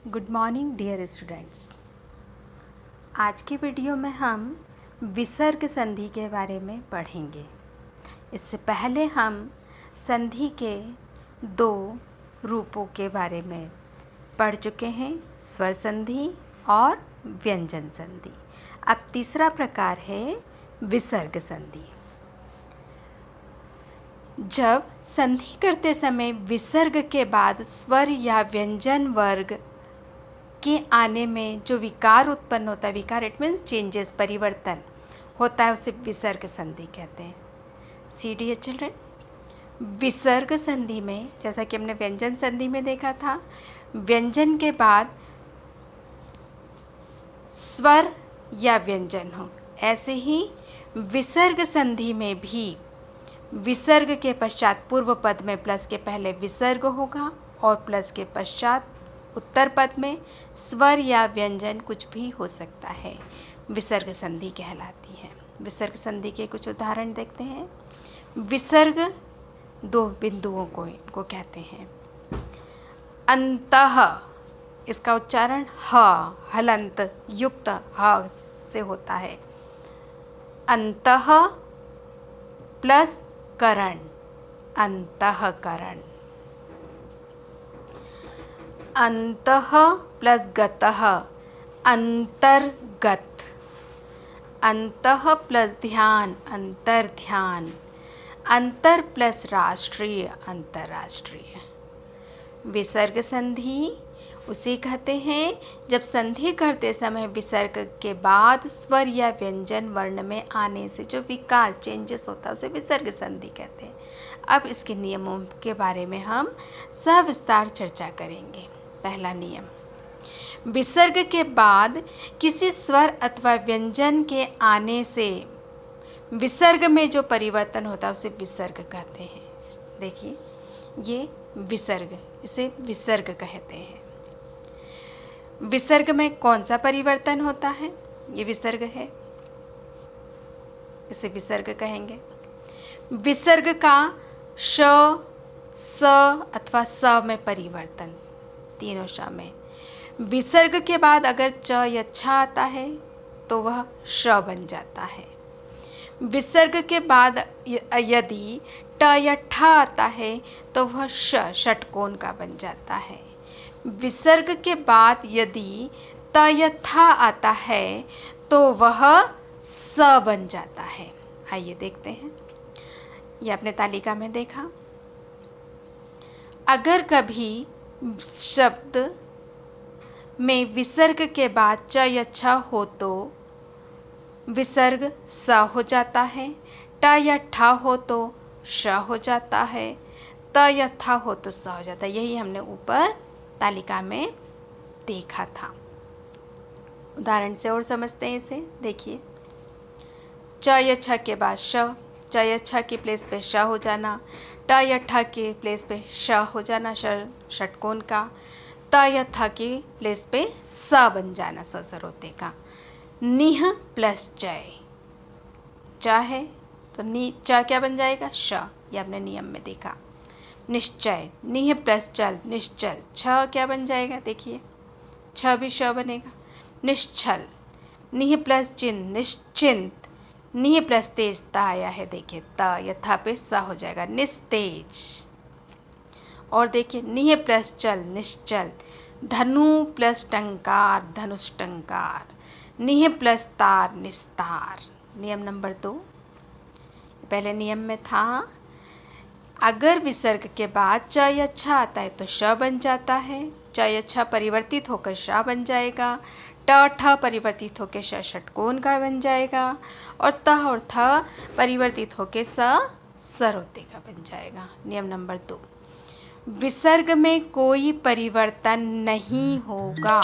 Good morning dear students. आज की video में हम विसर्ग संधि के बारे में पढ़ेंगे। इससे पहले हम संधि के दो रूपों के बारे में पढ़ चुके हैं, स्वर संधि और व्यंजन संधि। अब तीसरा प्रकार है विसर्ग संधि। जब संधि करते समय विसर्ग के बाद स्वर या व्यंजन वर्ग के आने में जो विकार उत्पन्न होता है, विकार इट मीन्स चेंजेस, परिवर्तन होता है, उसे विसर्ग संधि कहते हैं। सी डी एच चिल्ड्रन, विसर्ग संधि में जैसा कि हमने व्यंजन संधि में देखा था, व्यंजन के बाद स्वर या व्यंजन हो, ऐसे ही विसर्ग संधि में भी विसर्ग के पश्चात पूर्व पद में प्लस के पहले विसर्ग होगा और प्लस के पश्चात उत्तर पद में स्वर या व्यंजन कुछ भी हो सकता है, विसर्ग संधि कहलाती है। विसर्ग संधि के कुछ उदाहरण देखते हैं। विसर्ग दो बिंदुओं को कहते हैं। अंतः, इसका उच्चारण ह हलंत युक्त ह से होता है। अंतः प्लस करण, अंतःकरण। अंतः प्लस गतः, अंतर्गत। अंतः प्लस ध्यान, अंतर्ध्यान। अंतर प्लस राष्ट्रीय, अंतर्राष्ट्रीय। विसर्ग संधि उसे कहते हैं जब संधि करते समय विसर्ग के बाद स्वर या व्यंजन वर्ण में आने से जो विकार चेंजेस होता है उसे विसर्ग संधि कहते हैं। अब इसके नियमों के बारे में हम सविस्तार चर्चा करेंगे। पहला नियम, विसर्ग के बाद किसी स्वर अथवा व्यंजन के आने से विसर्ग में जो परिवर्तन होता है उसे विसर्ग कहते हैं। देखिए, ये विसर्ग, इसे विसर्ग कहते हैं। विसर्ग में कौन सा परिवर्तन होता है? ये विसर्ग है, इसे विसर्ग कहेंगे। विसर्ग का श, स अथवा स में परिवर्तन, तीनों श में। विसर्ग के बाद अगर च या छ आता है तो वह श बन जाता है। विसर्ग के बाद यदि ट या ठ आता है तो वह षटकोण का बन जाता है। विसर्ग के बाद यदि त या थ आता है तो वह स बन जाता है। आइए देखते हैं, ये आपने तालिका में देखा। अगर कभी शब्द में विसर्ग के बाद च या छ हो तो विसर्ग स हो जाता है, ट या ठ हो तो श हो जाता है, त या थ हो तो स हो जाता है। यही हमने ऊपर तालिका में देखा था। उदाहरण से और समझते हैं इसे। देखिए, च या छ के बाद श, च या छ के प्लेस पे श हो जाना, ट या ठ के प्लेस पे श हो जाना, षटकोण का। त या थ के प्लेस पे स बन जाना, सरोते का। निह प्लस चय, च है तो च क्या बन जाएगा? श। ये आपने नियम में देखा। निश्चय, निह प्लस चल, निश्चल। छ क्या बन जाएगा? देखिए, छ भी श बनेगा। निश्चल, निह प्लस चिन्ह, निश्चिंत। निह प्लस तेज, ता आया है, देखिए त या था पे स हो जाएगा, निस्तेज। और देखिए, निह प्लस चल, निश्चल। धनु प्लस टंकार, धनुष टंकार। निह प्लस तार, निस्तार। नियम नंबर 2, पहले नियम में था अगर विसर्ग के बाद च या छ आता है तो श बन जाता है, च या छ परिवर्तित होकर श बन जाएगा, ट ठ परिवर्तित होकर श षटकोण का बन जाएगा, और त और थ परिवर्तित होकर स सरोते का बन जाएगा। नियम नंबर 2, विसर्ग में कोई परिवर्तन नहीं होगा।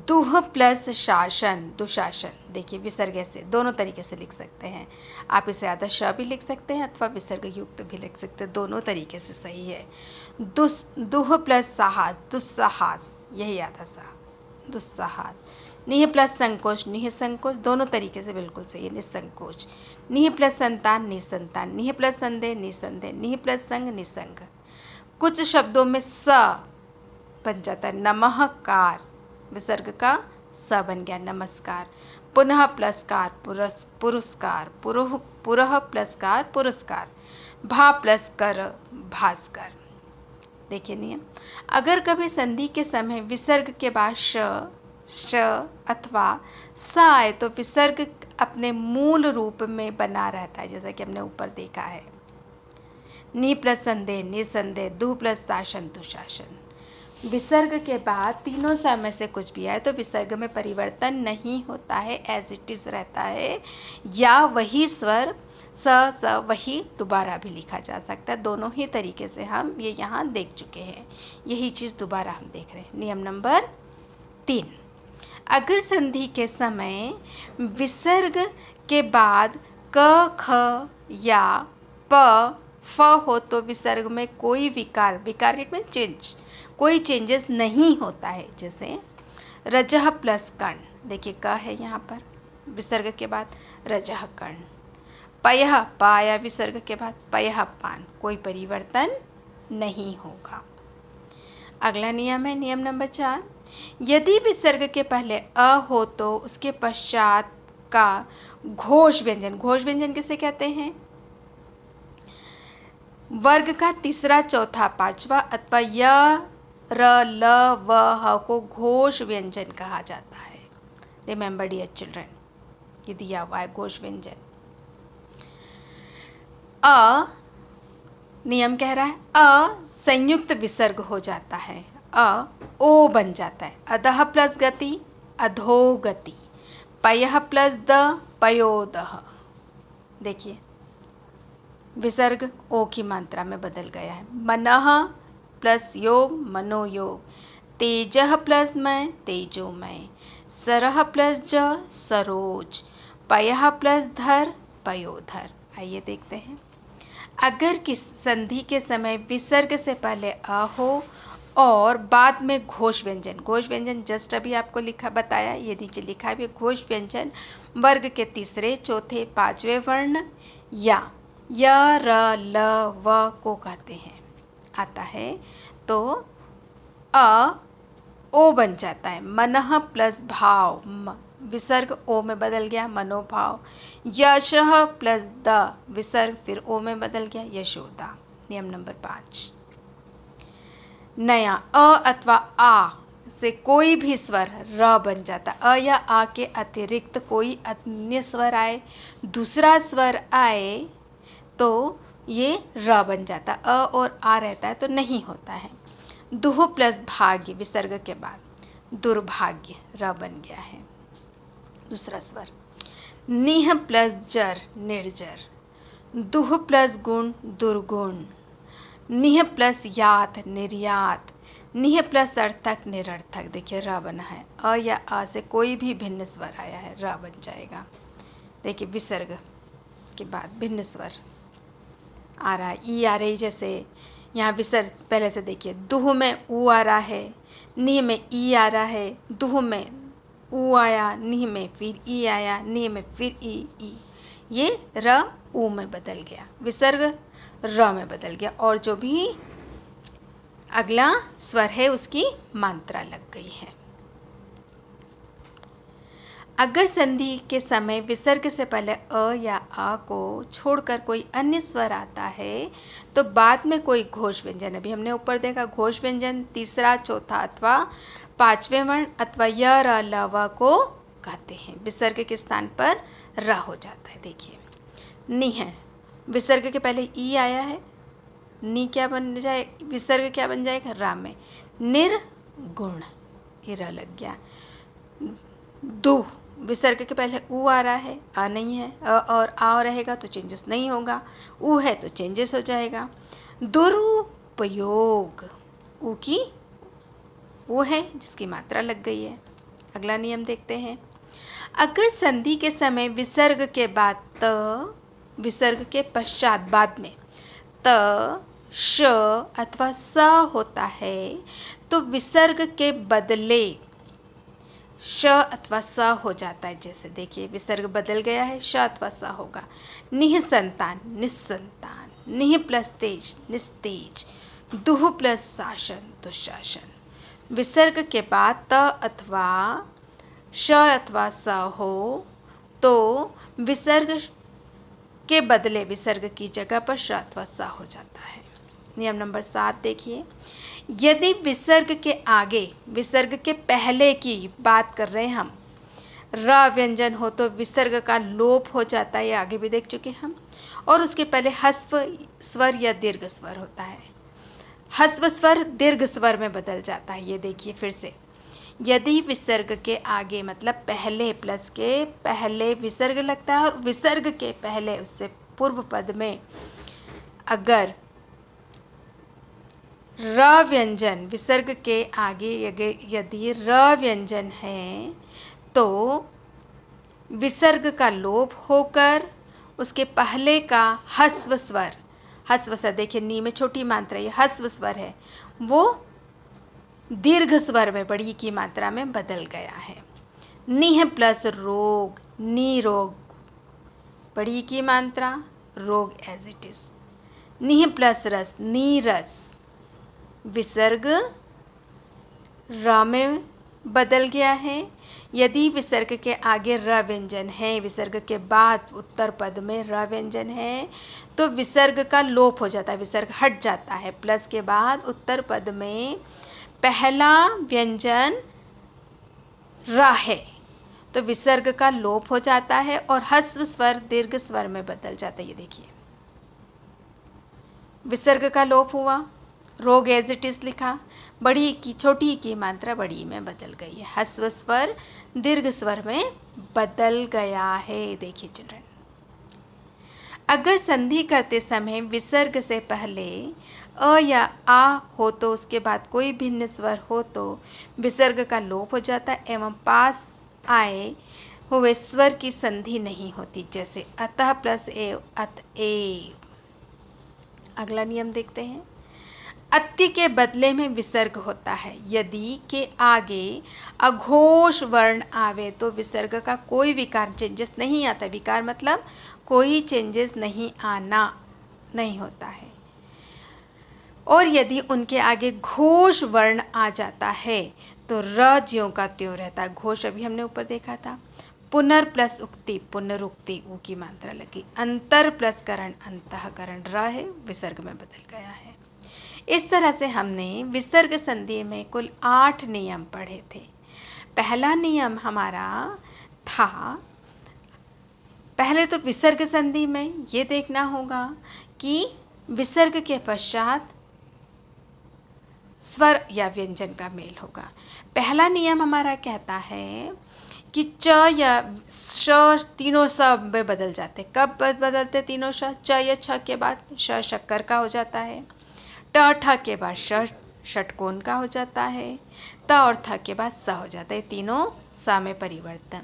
दुह प्लस शासन, दुशासन। देखिए, विसर्ग ऐसे दोनों तरीके से लिख सकते हैं। आप इसे आधा श भी लिख सकते हैं अथवा विसर्ग युक्त भी लिख सकते हैं, दोनों तरीके से सही है। दुह प्लस साहस, दुस्साहस, यही आधा सा, दुस्साहस। निह प्लस संकोच, निह संकोच, दोनों तरीके से बिल्कुल सही है, निसंकोच। निह प्लस संतान, निसंतान। निह प्लस संदेह, निसंदेह। निह प्लस संग, निसंग। कुछ शब्दों में स बन जाता है, नमःकार, विसर्ग का स बन गया, नमस्कार। पुनः प्लस कार, पुरस्कार, पुरः प्लस कार, पुरस्कार। भा प्लस कर, भास्कर। देखिए नियम, अगर कभी संधि के समय विसर्ग के बाद श अथवा स आए तो विसर्ग अपने मूल रूप में बना रहता है, जैसा कि हमने ऊपर देखा है। नि प्लस संदेह, निसंदेह, दु प्लस शासन, दुशासन। विसर्ग के बाद तीनों समय से कुछ भी आए तो विसर्ग में परिवर्तन नहीं होता है, एज इट इज रहता है, या वही स्वर स वही दोबारा भी लिखा जा सकता है। दोनों ही तरीके से हम ये यहाँ देख चुके हैं, यही चीज़ दोबारा हम देख रहे हैं। नियम नंबर 3, अगर संधि के समय विसर्ग के बाद क ख या प फ हो तो विसर्ग में कोई विकार इट में चेंज, कोई चेंजेस नहीं होता है। जैसे रजह प्लस कर्ण, देखिए क है यहाँ पर विसर्ग के बाद, रजह कर्ण। पयः, पाया विसर्ग के बाद, पयः पान, कोई परिवर्तन नहीं होगा। अगला नियम है नियम नंबर 4, यदि विसर्ग के पहले अ हो तो उसके पश्चात का घोष व्यंजन किसे कहते हैं? वर्ग का तीसरा, चौथा, पांचवा अथवा य, र, ल, व, ह को घोष व्यंजन कहा जाता है। रिमेंबर डियर चिल्ड्रन, ये दिया हुआ है घोष व्यंजन। अ, नियम कह रहा है अ संयुक्त विसर्ग हो जाता है, अ ओ बन जाता है। अधः प्लस गति, अधोगति। पयः प्लस द, पयोदः। देखिए विसर्ग ओ की मात्रा में बदल गया है। मनः प्लस योग, मनोयोग। तेजः प्लस मय, तेजोमय। सरः प्लस ज, सरोज। पयः प्लस धर, पयोधर। आइए देखते हैं, अगर किस संधि के समय विसर्ग से पहले अ हो और बाद में घोष व्यंजन जस्ट अभी आपको बताया, ये नीचे लिखा भी, घोष व्यंजन वर्ग के तीसरे, चौथे, पांचवें वर्ण या य, र, ल, व को कहते हैं, आता है तो अ ओ बन जाता है। मनः प्लस भाव, विसर्ग ओ में बदल गया, मनोभाव। यशः प्लस द, विसर्ग फिर ओ में बदल गया, यशोदा। नियम नंबर 5, नया अ अथवा आ से कोई भी स्वर र बन जाता। अ या आ के अतिरिक्त कोई अन्य स्वर आए, दूसरा स्वर आए तो ये र बन जाता। अ और आ रहता है तो नहीं होता है। दुह प्लस भाग्य, विसर्ग के बाद दुर्भाग्य, र बन गया है दूसरा स्वर। निह प्लस जर, निर्जर। दुह प्लस गुण, दुर्गुण। निह प्लस यात, निर्यात। निह प्लस अर्थक, निरर्थक। देखिए र बना है, अ या आ से कोई भी भिन्न स्वर आया है, र बन जाएगा। देखिए विसर्ग के बाद भिन्न स्वर आ रहा है, ई आ रही, जैसे यहाँ विसर्ग पहले से देखिए, दुह में ऊ आ रहा है, निह में ई आ रहा है, दुह में ऊ आया, निह में फिर ई आया, निह में फिर ई, ये र ऊ में बदल गया, विसर्ग र में बदल गया, और जो भी अगला स्वर है उसकी मात्रा लग गई है। अगर संधि के समय विसर्ग से पहले अ या आ को छोड़कर कोई अन्य स्वर आता है तो बाद में कोई घोष व्यंजन, अभी हमने ऊपर देखा घोष व्यंजन तीसरा, चौथा अथवा पांचवें वर्ण अथवा य, र, ल, व को कहते हैं। विसर्ग के स्थान पर र हो जाता है। देखिए नि है, विसर्ग के पहले ई आया है, नी क्या बन जाए, विसर्ग क्या बन जाएगा, रा में, निर्गुण, ये र लग गया। दु, विसर्ग के पहले ऊ आ रहा है, आ नहीं है, अ और आ रहेगा तो चेंजेस नहीं होगा, ऊ है तो चेंजेस हो जाएगा। दुरुपयोग, ऊ की वो है जिसकी मात्रा लग गई है। अगला नियम देखते हैं, अगर संधि के समय विसर्ग के बाद त, विसर्ग के पश्चात बाद में त, श अथवा स होता है तो विसर्ग के बदले श अथवा स हो जाता है। जैसे देखिए विसर्ग बदल गया है, श अथवा स होगा। निह संतान, निस्संतान। निह प्लस तेज, निस्तेज। दुह प्लस शासन, दुशासन। विसर्ग के बाद त अथवा श अथवा स हो तो विसर्ग के बदले विसर्ग की जगह पर श अथवा स हो जाता है। नियम नंबर 7 देखिए, यदि विसर्ग के आगे, विसर्ग के पहले की बात कर रहे हैं हम, र व्यंजन हो तो विसर्ग का लोप हो जाता है, ये आगे भी देख चुके हम, और उसके पहले ह्रस्व स्वर या दीर्घ स्वर होता है। ह्रस्व स्वर दीर्घ स्वर में बदल जाता है। ये देखिए फिर से, यदि विसर्ग के आगे मतलब पहले, प्लस के पहले विसर्ग लगता है और विसर्ग के पहले उससे पूर्व पद में अगर र व्यंजन, विसर्ग के आगे यदि र व्यंजन है तो विसर्ग का लोप होकर उसके पहले का ह्रस्व स्वर, ह्रस्व स्वर देखिए नी में छोटी मात्रा, ये ह्रस्व स्वर है, वो दीर्घ स्वर में बड़ी की मात्रा में बदल गया है। निह प्लस रोग, नी रोग, बड़ी की मात्रा, रोग एज इट इज। निह प्लस रस, नी रस, विसर्ग र में बदल गया है। यदि विसर्ग के आगे र व्यंजन है, विसर्ग के बाद उत्तर पद में र व्यंजन है तो विसर्ग का लोप हो जाता है, विसर्ग हट जाता है। प्लस के बाद उत्तर पद में पहला व्यंजन र है तो विसर्ग का लोप हो जाता है और ह्रस्व स्वर दीर्घ स्वर में बदल जाता है। ये देखिए, विसर्ग का लोप हुआ, रोग एज इट इज लिखा, बड़ी की छोटी की मात्रा बड़ी में बदल गई है, ह्रस्व स्वर दीर्घ स्वर में बदल गया है। देखिए चिल्ड्रन, अगर संधि करते समय विसर्ग से पहले अ या आ हो तो उसके बाद कोई भिन्न स्वर हो तो विसर्ग का लोप हो जाता है एवं पास आए हुए स्वर की संधि नहीं होती, जैसे अतः प्लस एव, अतएव। अगला नियम देखते हैं, अति के बदले में विसर्ग होता है। यदि के आगे अघोष वर्ण आवे तो विसर्ग का कोई विकार चेंजेस नहीं आता। विकार मतलब कोई चेंजेस नहीं आना, नहीं होता है। और यदि उनके आगे घोष वर्ण आ जाता है तो र ज्यों का त्यों रहता है। घोष अभी हमने ऊपर देखा था। पुनर प्लस उक्ति, पुनरुक्ति, ऊ की मात्रा लगी। अंतर प्लस करण, अंतःकरण, र है, विसर्ग में बदल गया है। इस तरह से हमने विसर्ग संधि में कुल 8 नियम पढ़े थे। पहला नियम हमारा था, पहले तो विसर्ग संधि में ये देखना होगा कि विसर्ग के पश्चात स्वर या व्यंजन का मेल होगा। पहला नियम हमारा कहता है कि च या श तीनों स में बदल जाते। कब बदलते तीनों श? च या छ के बाद श शक्कर का हो जाता है, ट ठ के बाद श षटकोण का हो जाता है, त और थ के बाद स हो जाता है। तीनों स में परिवर्तन।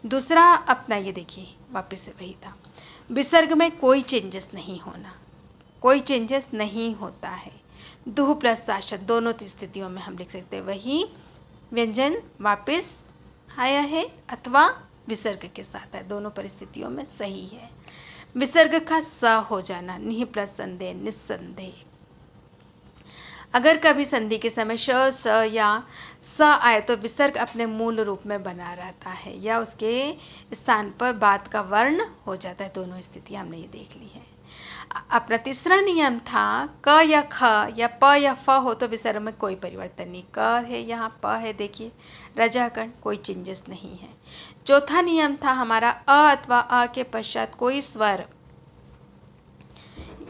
दूसरा अपना ये देखिए, वापस से वही था, विसर्ग में कोई चेंजेस नहीं होना, कोई चेंजेस नहीं होता है। दुह प्लस साशन, दोनों स्थितियों में हम लिख सकते हैं वही व्यंजन वापस आया है अथवा विसर्ग के साथ है, दोनों परिस्थितियों में सही है। विसर्ग का स हो जाना, निह प्लस संदेह, निस्संदेह। अगर कभी संधि के समय श स या स आए तो विसर्ग अपने मूल रूप में बना रहता है या उसके स्थान पर बाद का वर्ण हो जाता है। दोनों स्थितियां हमने ये देख ली है। अपना तीसरा नियम था क या ख या प या फ हो तो विसर्ग में कोई परिवर्तन नहीं। क है यहाँ, प है, देखिए रजाकर्ण, कोई चेंजेस नहीं है। चौथा नियम था हमारा अ अथवा अ के पश्चात कोई स्वर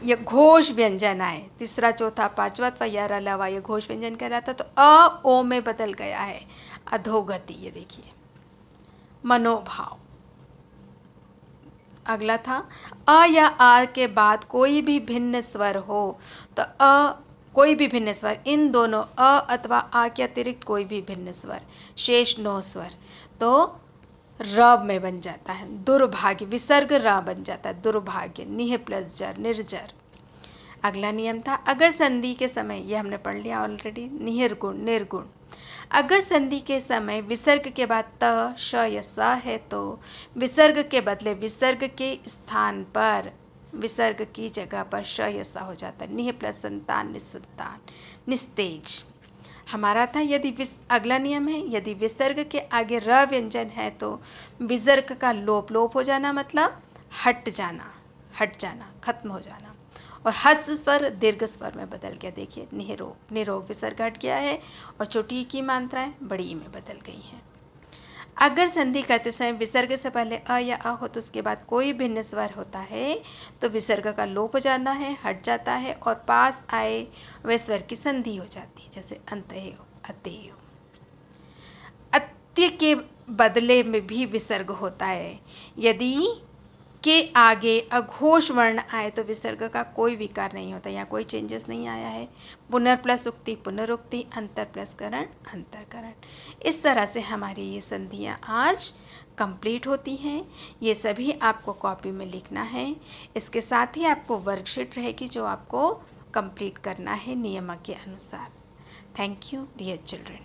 ये घोष व्यंजन आए। तीसरा, चौथा, पांचवा अथवा या अलावा ये घोष व्यंजन कह रहा था तो अ ओ में बदल गया है, अधोगति। ये देखिए मनोभाव। अगला था अ या आ के बाद कोई भी भिन्न स्वर हो तो कोई भी भिन्न स्वर, इन दोनों अ अथवा आ के अतिरिक्त कोई भी भिन्न स्वर, शेष 9 स्वर तो र में बन जाता है। दुर्भाग्य, विसर्ग र बन जाता है, दुर्भाग्य, निह प्लस जर, निर्जर। अगला नियम था अगर संधि के समय, ये हमने पढ़ लिया ऑलरेडी, निर्गुण, निर्गुण। अगर संधि के समय विसर्ग के बाद त, श या स है तो विसर्ग के बदले विसर्ग के स्थान पर विसर्ग की जगह पर श या स हो जाता है। निह प्लस संतान, निस्संतान, निस्तेज। हमारा था अगला नियम है, यदि विसर्ग के आगे र व्यंजन है तो विसर्ग का लोप हो जाना, मतलब हट जाना, खत्म हो जाना। और हस्व स्वर दीर्घ स्वर में बदल गया। देखिए निरोग विसर्ग हट गया है और छोटी की मात्राएं बड़ी ई में बदल गई हैं। अगर संधि करते समय विसर्ग से पहले अ या अ हो तो उसके बाद कोई भिन्न स्वर होता है तो विसर्ग का लोप हो जाना है, हट जाता है और पास आए वह स्वर की संधि हो जाती है, जैसे अंतः, अतः। अत्य के बदले में भी विसर्ग होता है। यदि के आगे अघोष वर्ण आए तो विसर्ग का कोई विकार नहीं होता, यहाँ कोई चेंजेस नहीं आया है। पुनर्प्लस उक्ति पुनरुक्ति, अंतर प्लस करण अंतरकरण, इस तरह से हमारी ये संधियाँ आज कंप्लीट होती हैं। ये सभी आपको कॉपी में लिखना है। इसके साथ ही आपको वर्कशीट रहेगी जो आपको कंप्लीट करना है नियम के अनुसार। Thank you dear children.